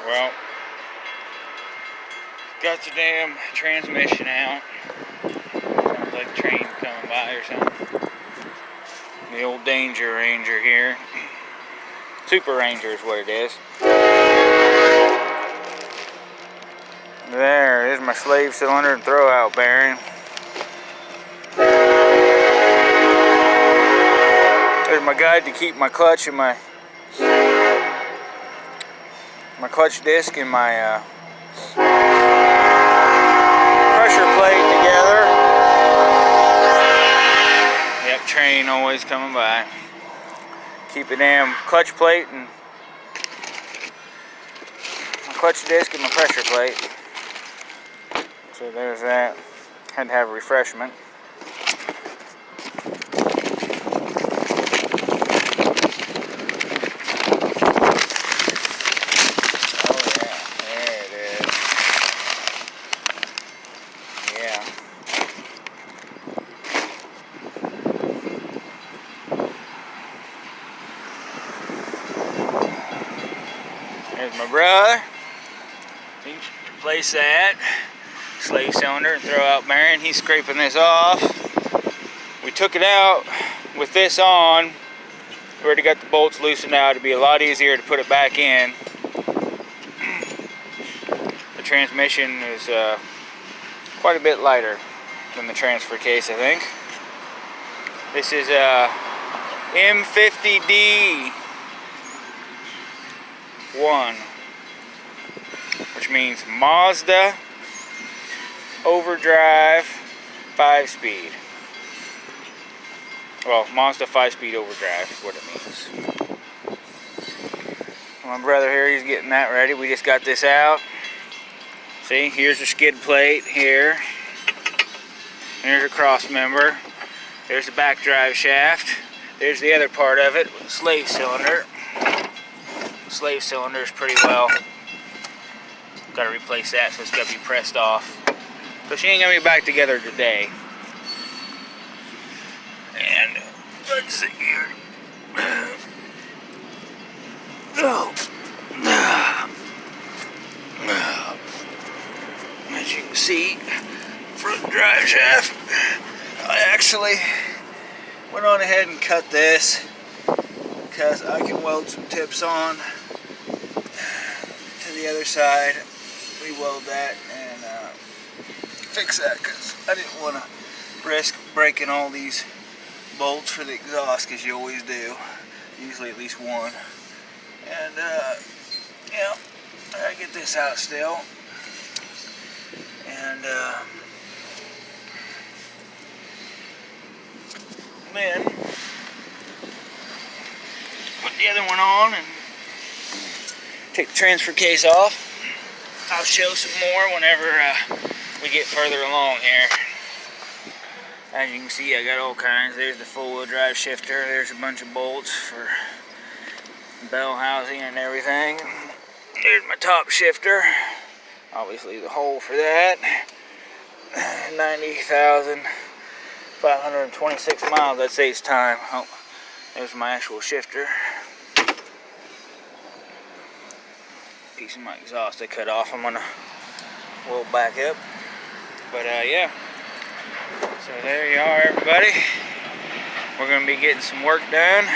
Well, got the damn transmission out. Sounds like a train coming by or something. The old Danger Ranger here. Super Ranger is what it is. There's my slave cylinder and throwout bearing. There's my guide to keep my clutch and my clutch disc and my pressure plate together. Yep, train always coming by. Keep a damn clutch plate and my clutch disc and my pressure plate. So there's that. Had to have a refreshment. There's my brother. Replace that slave cylinder and throwout bearing. He's scraping this off. We took it out with this on. We already got the bolts loosened out. It'd be a lot easier to put it back in. The transmission is quite a bit lighter than the transfer case, I think. This is a M50D 1, which means Mazda Overdrive 5-speed. Well, Mazda 5-speed overdrive is what it means. My brother here, he's getting that ready. We just got this out. See, here's the skid plate here. Here's a cross member. There's the back drive shaft. There's the other part of it with the slave cylinder. The slave cylinder is pretty well. Got to replace that, so it's got to be pressed off. So she ain't gonna be back together today. And let's see here. As you can see, front drive shaft. I actually went on ahead and cut this because I can weld some tips on to the other side. We weld that and fix that because I didn't want to risk breaking all these bolts for the exhaust, because you always do, usually at least one. And yeah, I gotta get this out still. And then put the other one on and take the transfer case off. I'll show some more whenever we get further along here. As you can see, I got all kinds. There's the four-wheel drive shifter. There's a bunch of bolts for bell housing and everything. There's my top shifter. Obviously the hole for that. 90,526 miles. That saves time. Oh, there's my actual shifter. Piece of my exhaust I cut off. I'm gonna weld back up. But yeah. So there you are, everybody. We're gonna be getting some work done.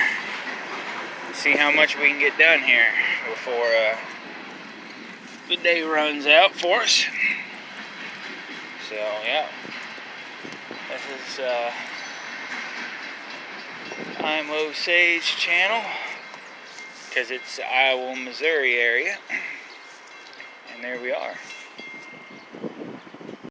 See how much we can get done here before the day runs out for us. So yeah, this is IMO Sage channel, because it's Iowa, Missouri area, and there we are.